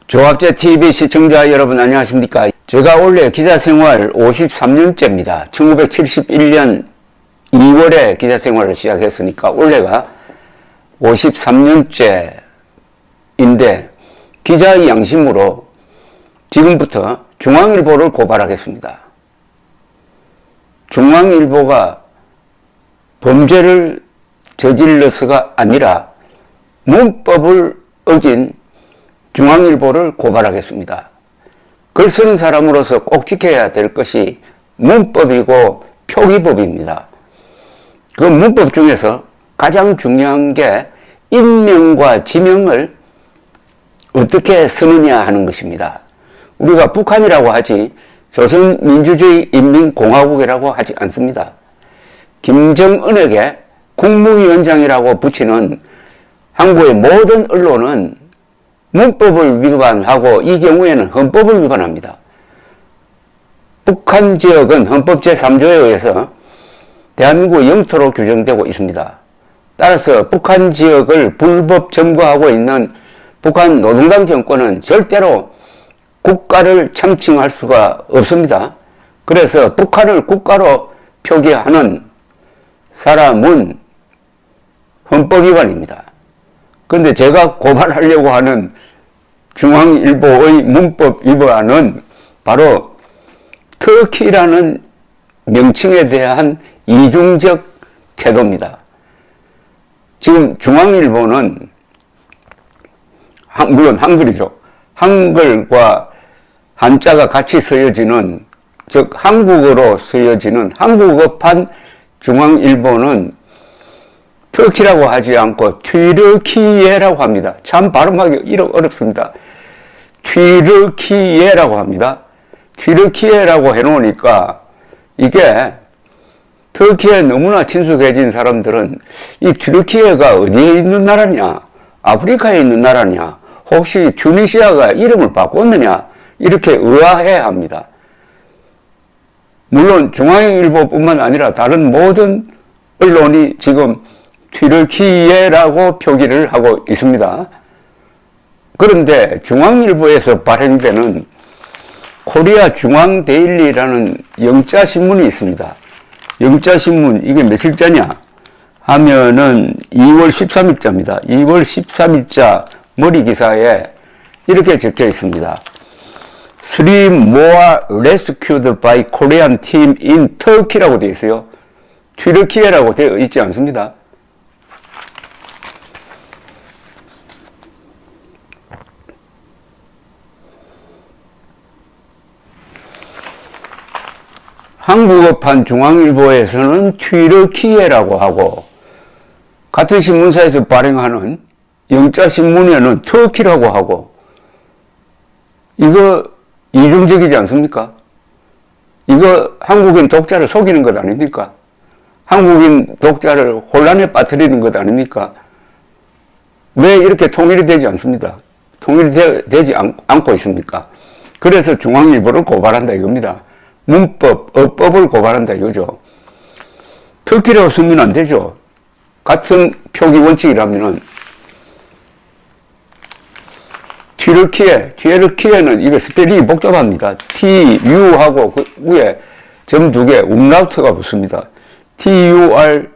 조합제 TV 시청자 여러분 안녕하십니까? 제가 원래 기자생활 53년째입니다. 1971년 2월에 기자생활을 시작했으니까 올해가 53년째인데 기자의 양심으로 지금부터 중앙일보를 고발하겠습니다. 중앙일보가 범죄를 저질러서가 아니라 문법을 어긴 중앙일보를 고발하겠습니다. 글 쓰는 사람으로서 꼭 지켜야 될 것이 문법이고 표기법입니다. 그 문법 중에서 가장 중요한 게 인명과 지명을 어떻게 쓰느냐 하는 것입니다. 우리가 북한이라고 하지 조선민주주의 인민공화국이라고 하지 않습니다. 김정은에게 국무위원장이라고 붙이는 한국의 모든 언론은 문법을 위반하고 이 경우에는 헌법을 위반합니다. 북한 지역은 헌법 제3조에 의해서 대한민국 영토로 규정되고 있습니다. 따라서 북한 지역을 불법 점거하고 있는 북한 노동당 정권은 절대로 국가를 참칭할 수가 없습니다. 그래서 북한을 국가로 표기하는 사람은 헌법 위반입니다. 그런데 제가 고발하려고 하는 중앙일보의 문법 위반은 바로 터키라는 명칭에 대한 이중적 태도입니다. 지금 중앙일보는 물론 한글이죠. 한글과 한자가 같이 쓰여지는, 즉 한국어로 쓰여지는 한국어판 중앙일보는 터키라고 하지 않고 튀르키예라고 합니다. 참 발음하기 어렵습니다. 튀르키예라고 합니다. 튀르키예라고 해놓으니까 이게 터키에 너무나 친숙해진 사람들은 이 튀르키예가 어디에 있는 나라냐, 아프리카에 있는 나라냐, 혹시 튜니시아가 이름을 바꿨느냐 이렇게 의아해 합니다. 물론 중앙일보뿐만 아니라 다른 모든 언론이 지금 튀르키예라고 표기를 하고 있습니다. 그런데 중앙일보에서 발행되는 코리아 중앙데일리라는 영자신문이 있습니다. 영자신문 이게 며칠자냐 하면은 2월 13일자입니다. 2월 13일자 머리 기사에 이렇게 적혀 있습니다. Three more rescued by Korean team in Turkey라고 되어 있어요. 튀르키예라고 되어 있지 않습니다. 한국어판 중앙일보에서는 튀르키예라고 하고 같은 신문사에서 발행하는 영자신문에는 터키라고 하고 이거 이중적이지 않습니까? 이거 한국인 독자를 속이는 것 아닙니까? 한국인 독자를 혼란에 빠뜨리는 것 아닙니까? 왜 이렇게 통일이 되지 않습니다? 통일이 되지 않고 있습니까? 그래서 중앙일보를 고발한다 이겁니다. 문법, 어법을 고발한다 이거죠. 터키라고 쓰면 안 되죠. 같은 표기 원칙이라면은 튀르키예는 이거 스펠링이 복잡합니다. TU하고 그 위에 점 두 개, umlaut가 붙습니다. TURKYIE.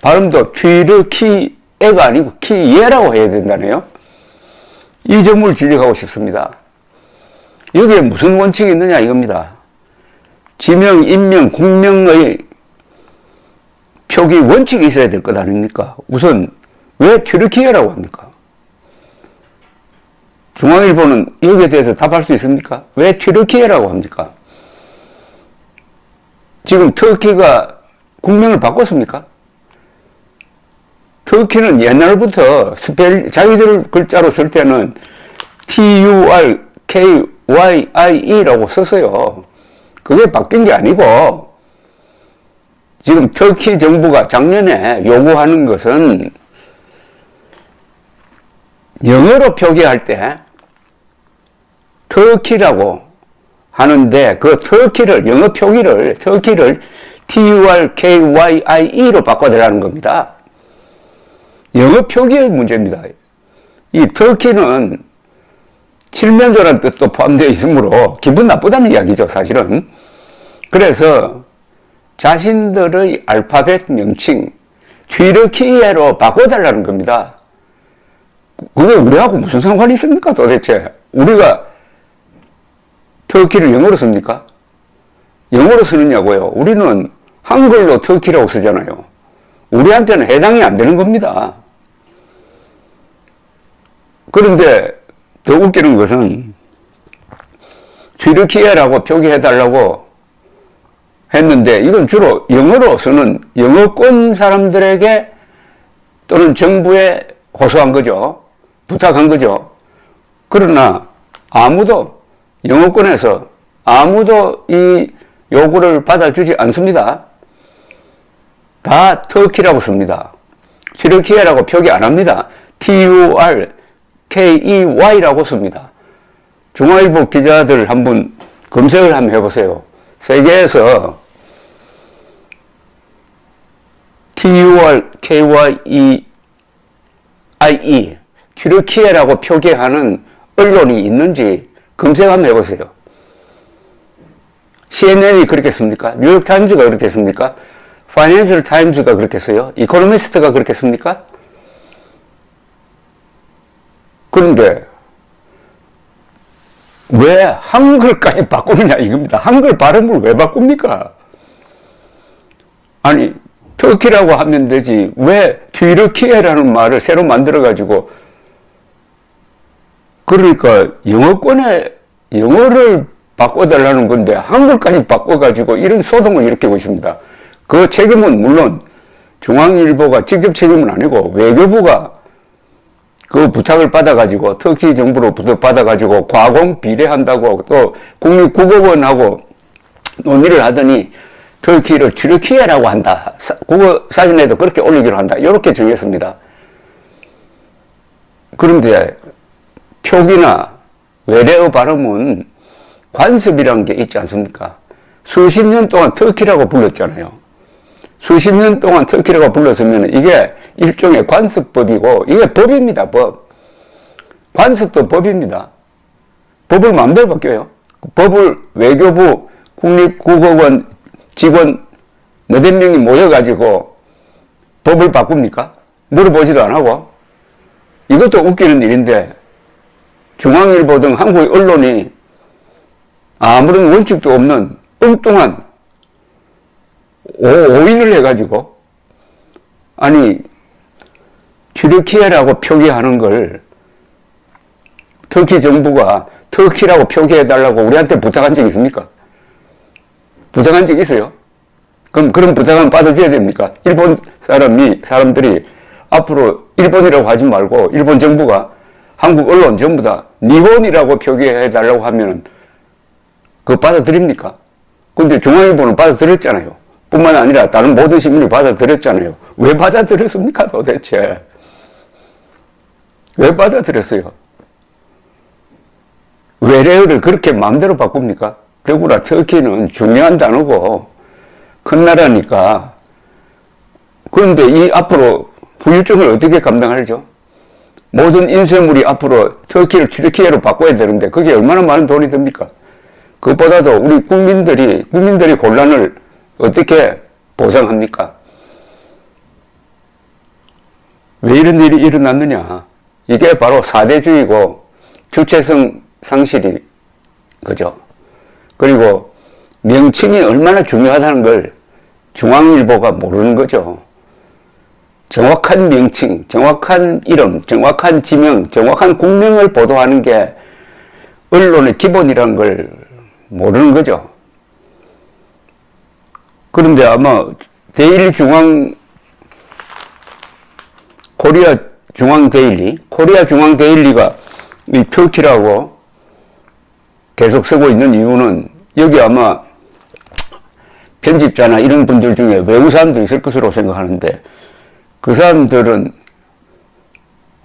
발음도 튀르키예가 아니고 키예라고 해야 된다네요. 이 점을 지적하고 싶습니다. 여기에 무슨 원칙이 있느냐 이겁니다. 지명, 인명, 국명의 표기 원칙이 있어야 될 것 아닙니까? 우선 왜 튀르키예라고 합니까? 중앙일보는 여기에 대해서 답할 수 있습니까? 왜 튀르키예라고 합니까? 지금 터키가 국명을 바꿨습니까? 터키는 옛날부터 자기들 글자로 쓸 때는 TURKYIE라고 썼어요. 그게 바뀐 게 아니고 지금 터키 정부가 작년에 요구하는 것은 영어로 표기할 때 터키라고 하는데 그 터키를 영어 표기를 터키를 TURKYIE로 바꿔달라는 겁니다. 영어 표기의 문제입니다. 이 터키는 칠면조라는 뜻도 포함되어 있으므로 기분 나쁘다는 이야기죠, 사실은. 그래서 자신들의 알파벳 명칭 튀르키예로 바꿔달라는 겁니다. 그게 우리하고 무슨 상관이 있습니까, 도대체? 우리가 터키를 영어로 씁니까? 영어로 쓰느냐고요? 우리는 한글로 터키라고 쓰잖아요. 우리한테는 해당이 안 되는 겁니다. 그런데 더 웃기는 것은 튀르키예라고 표기해달라고 했는데 이건 주로 영어로 쓰는 영어권 사람들에게 또는 정부에 호소한 거죠. 부탁한 거죠. 그러나 아무도 영어권에서 아무도 이 요구를 받아주지 않습니다. 다 터키라고 씁니다. 튀르키예라고 표기 안 합니다. TURKEY라고 씁니다. 중앙일보 기자들 한번 검색을 한번 해보세요. 세계에서 TURKYEIE 튀르키예라고 표기하는 언론이 있는지 검색 한번 해보세요. CNN이 그렇게 씁니까? 뉴욕타임즈가 그렇게 씁니까? 파이낸셜 타임즈가 그렇게 써요? 이코노미스트가 그렇게 씁니까? 그런데 왜 한글까지 바꾸느냐 이겁니다. 한글 발음을 왜 바꿉니까? 아니 터키라고 하면 되지 왜 튀르키예라는 말을 새로 만들어가지고 그러니까 영어권에 영어를 바꿔달라는 건데 한글까지 바꿔가지고 이런 소동을 일으키고 있습니다. 그 책임은 물론 중앙일보가 직접 책임은 아니고 외교부가 그 부탁을 받아가지고 터키 정부로부터 받아가지고 과공 비례한다고 또 국립국어원하고 논의를 하더니 터키를 튀르키예라고 한다. 국어 사진에도 그렇게 올리기로 한다. 이렇게 정했습니다. 그런데 표기나 외래어 발음은 관습이라는 게 있지 않습니까? 수십 년 동안 터키라고 불렀잖아요. 수십 년 동안 터키라고 불렀으면 이게 일종의 관습법이고 이게 법입니다. 법. 관습도 법입니다. 법을 마음대로 바뀌어요. 법을 외교부 국립국어원 직원 몇백 명이 모여가지고 법을 바꿉니까? 물어보지도 안 하고. 이것도 웃기는 일인데 중앙일보 등 한국의 언론이 아무런 원칙도 없는 엉뚱한 오인을 해가지고 아니 튀르키예라고 표기하는 걸 터키 정부가 터키라고 표기해달라고 우리한테 부탁한 적 있습니까? 부탁한 적 있어요? 그럼 그런 부탁은 받아줘야 됩니까? 일본 사람들이 앞으로 일본이라고 하지 말고 일본 정부가 한국 언론 전부 다 니혼이라고 표기해달라고 하면 그거 받아들입니까? 근데 중앙일보는 받아들였잖아요. 뿐만 아니라 다른 모든 신문이 받아들였잖아요. 왜 받아들였습니까 도대체? 왜 받아들였어요? 외래어를 그렇게 마음대로 바꿉니까? 더구나 터키는 중요한 단어고 큰 나라니까. 그런데 이 앞으로 후유증을 어떻게 감당하죠? 모든 인쇄물이 앞으로 터키를 튀르키예로 바꿔야 되는데 그게 얼마나 많은 돈이 듭니까? 그것보다도 우리 국민들이 곤란을 어떻게 보상합니까? 왜 이런 일이 일어났느냐? 이게 바로 사대주의고 주체성 상실이 그죠? 그리고 명칭이 얼마나 중요하다는 걸 중앙일보가 모르는 거죠. 정확한 명칭, 정확한 이름, 정확한 지명, 정확한 국명을 보도하는 게 언론의 기본이라는 걸 모르는 거죠. 그런데 아마 코리아 중앙 데일리가 이 터키라고 계속 쓰고 있는 이유는 여기 아마 편집자나 이런 분들 중에 외국 사람도 있을 것으로 생각하는데 그 사람들은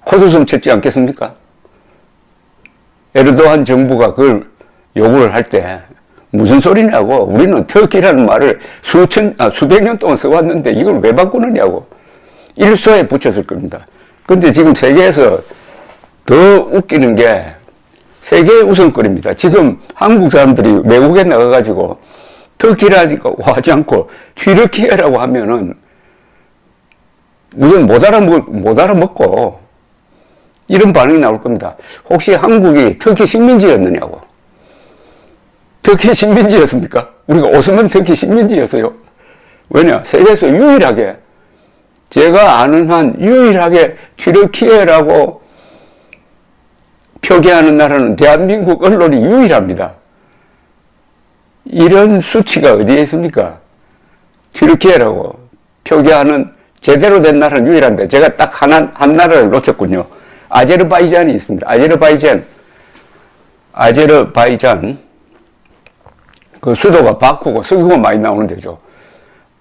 코드성 쳤지 않겠습니까? 에르도안 정부가 그걸 요구를 할 때 무슨 소리냐고 우리는 터키라는 말을 수백 년 동안 써왔는데 이걸 왜 바꾸느냐고 일소에 붙였을 겁니다. 근데 지금 세계에서 더 웃기는 게 세계의 웃음거리입니다. 지금 한국 사람들이 외국에 나가가지고 터키라고 하지 않고 튀르키예라고 하면은 우선 못 알아먹고 이런 반응이 나올 겁니다. 혹시 한국이 터키 식민지였느냐고. 터키 식민지였습니까? 우리가 오스만 터키 식민지였어요. 왜냐? 세계에서 유일하게, 제가 아는 한 유일하게 튀르키예라고 표기하는 나라는 대한민국 언론이 유일합니다. 이런 수치가 어디에 있습니까? 튀르키예라고 표기하는 제대로 된 나라는 유일한데 제가 딱 한 나라를 놓쳤군요. 아제르바이잔이 있습니다. 아제르바이잔 그 수도가 바쿠고 석유가 많이 나오는 데죠.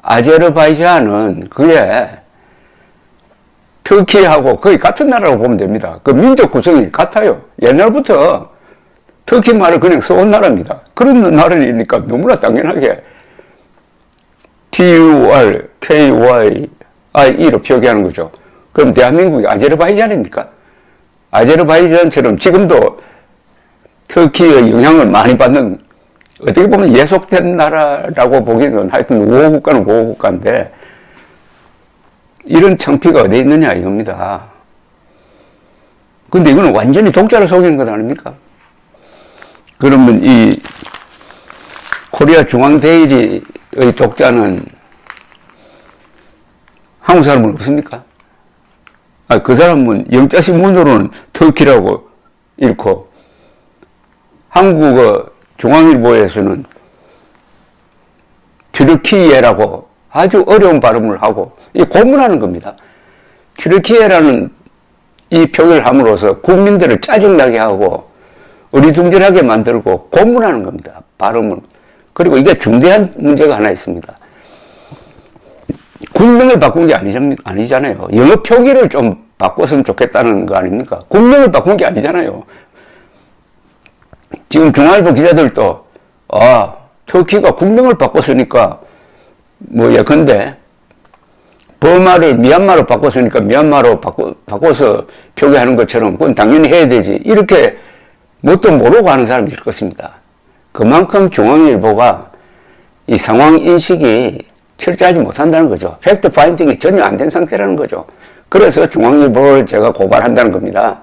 아제르바이잔은 그게 터키하고 거의 같은 나라라고 보면 됩니다. 그 민족 구성이 같아요. 옛날부터 터키 말을 그냥 써온 나라입니다. 그런 나라니까 너무나 당연하게 TURKYIE로 표기하는 거죠. 그럼 대한민국이 아제르바이잔입니까? 아제르바이잔처럼 지금도 터키의 영향을 많이 받는, 어떻게 보면 예속된 나라라고 보기는 하여튼 우호국가는 우호국가인데 이런 창피가 어디 있느냐 이겁니다. 근데 이거는 완전히 독자를 속이는 것 아닙니까? 그러면 이 코리아 중앙데일리의 독자는 한국 사람은 없습니까? 그 사람은 영자신문으로는 터키라고 읽고 한국어 중앙일보에서는 튀르키예라고 아주 어려운 발음을 하고 이 고문하는 겁니다. 튀르키예라는 이 표기를 함으로써 국민들을 짜증나게 하고 어리둥절하게 만들고 고문하는 겁니다. 발음을. 그리고 이게 중대한 문제가 하나 있습니다. 국명을 바꾼 게 아니잖아요. 영어 표기를 좀 바꿨으면 좋겠다는 거 아닙니까? 국명을 바꾼 게 아니잖아요. 지금 중앙일보 기자들도 터키가 국명을 바꿨으니까 뭐 예컨대 버마를 미얀마로 바꿨으니까 미얀마로 바꿔서 표기하는 것처럼 그건 당연히 해야 되지. 이렇게 뭣도 모르고 하는 사람이 있을 것입니다. 그만큼 중앙일보가 이 상황 인식이 철저하지 못한다는 거죠. 팩트 파인딩이 전혀 안 된 상태라는 거죠. 그래서 중앙일보를 제가 고발한다는 겁니다.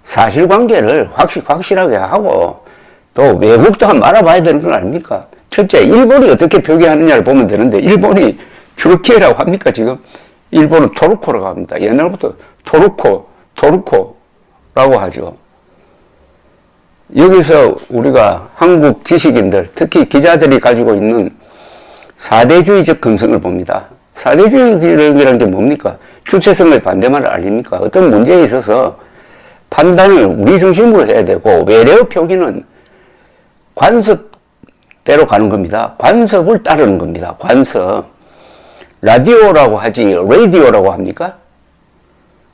사실관계를 확실하게 하고 또 외국도 한번 알아봐야 되는 건 아닙니까? 첫째, 일본이 어떻게 표기하느냐를 보면 되는데 일본이 튀르키예라고 합니까 지금? 일본은 토르코라고 합니다. 옛날부터 토르코라고 하죠. 여기서 우리가 한국 지식인들, 특히 기자들이 가지고 있는 사대주의적 근성을 봅니다. 사대주의라는 게 뭡니까? 주체성의 반대말을 알립니까? 어떤 문제에 있어서 판단을 우리 중심으로 해야 되고 외래어 표기는 관습대로 가는 겁니다. 관습을 따르는 겁니다. 관습. 라디오라고 하지 라디오라고 합니까?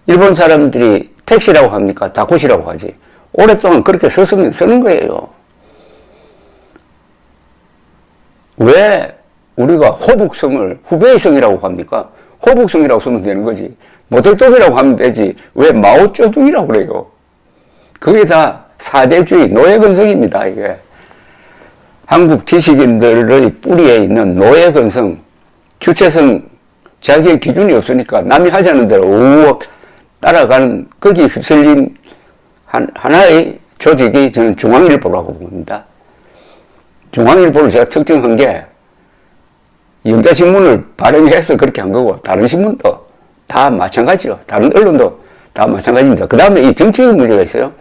일본 사람들이 택시라고 합니까? 다코시라고 하지. 오랫동안 그렇게 썼으면 쓰는 거예요. 왜 우리가 호북성을 후베이성이라고 합니까? 호북성이라고 쓰면 되는 거지. 모택독이라고 하면 되지. 왜 마오쩌둥이라고 그래요? 그게 다 사대주의, 노예근성입니다, 이게. 한국 지식인들의 뿌리에 있는 노예근성, 주체성, 자기의 기준이 없으니까 남이 하자는 대로 따라가는, 거기에 휩쓸린 하나의 조직이 저는 중앙일보라고 봅니다. 중앙일보를 제가 특정한 게 영자신문을 발행해서 그렇게 한 거고 다른 신문도 다 마찬가지죠. 다른 언론도 다 마찬가지입니다. 그 다음에 이 정치적 문제가 있어요.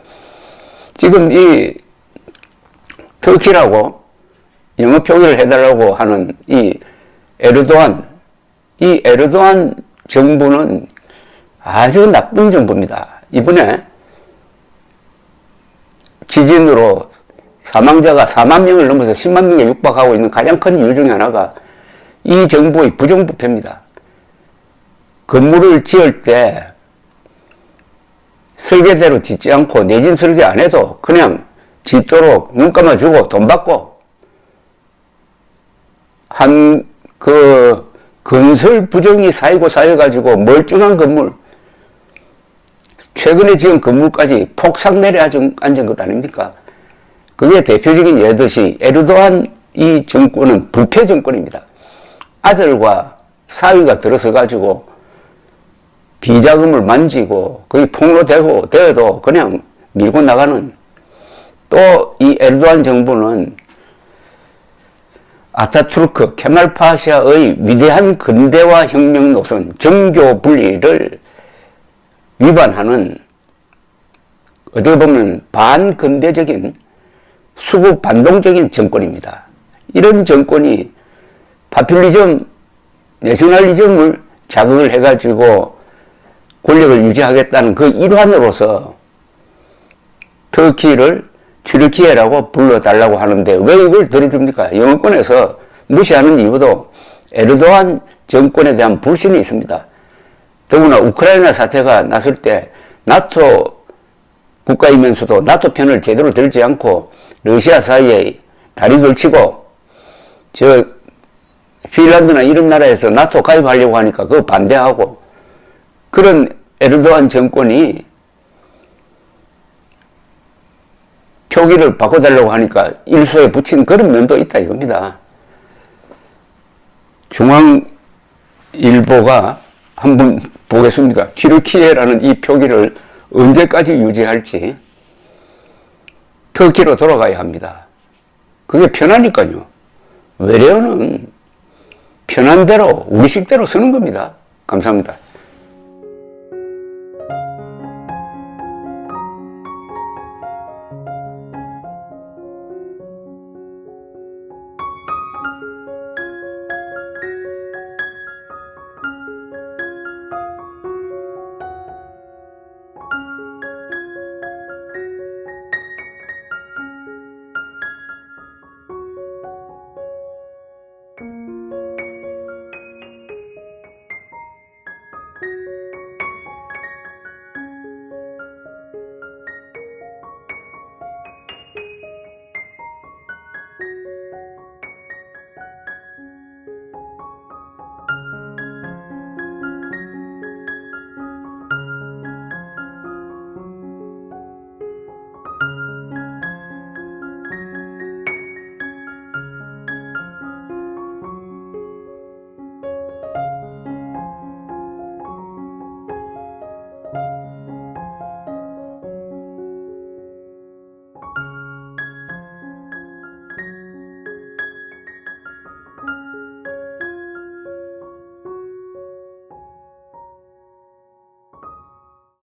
지금 이 터키라고 영어 표기를 해달라고 하는 이 에르도안 정부는 아주 나쁜 정부입니다. 이번에 지진으로 사망자가 4만 명을 넘어서 10만 명에 육박하고 있는 가장 큰 이유 중에 하나가 이 정부의 부정부패입니다. 건물을 지을 때 설계대로 짓지 않고 내진 설계 안 해도 그냥 짓도록 눈 감아주고 돈 받고 건설 부정이 쌓여가지고 멀쩡한 건물 최근에 지은 건물까지 폭삭 내려앉은 것 아닙니까? 그게 대표적인 예듯이 에르도안 이 정권은 부패 정권입니다. 아들과 사위가 들어서 가지고 비자금을 만지고 거의 폭로되어도 그냥 밀고 나가는, 또 이 에르도안 정부는 아타투르크 케말 파샤의 위대한 근대화 혁명 노선 정교 분리를 위반하는, 어떻게 보면 반근대적인 수구 반동적인 정권입니다. 이런 정권이 파퓰리즘, 내셔널리즘을 자극을 해가지고 권력을 유지하겠다는 그 일환으로서 터키를 튀르키예라고 불러달라고 하는데 왜 이걸 들어줍니까? 영어권에서 무시하는 이유도 에르도안 정권에 대한 불신이 있습니다. 더구나 우크라이나 사태가 났을 때 나토 국가이면서도 나토 편을 제대로 들지 않고 러시아 사이에 다리 걸치고 핀란드나 이런 나라에서 나토 가입하려고 하니까 그거 반대하고, 그런 에르도안 정권이 표기를 바꿔달라고 하니까 일소에 붙인 그런 면도 있다 이겁니다. 중앙일보가 한번 보겠습니다. 튀르키예라는 이 표기를 언제까지 유지할지. 터키로 돌아가야 합니다. 그게 편하니까요. 외래어는 편한 대로 우리식대로 쓰는 겁니다. 감사합니다.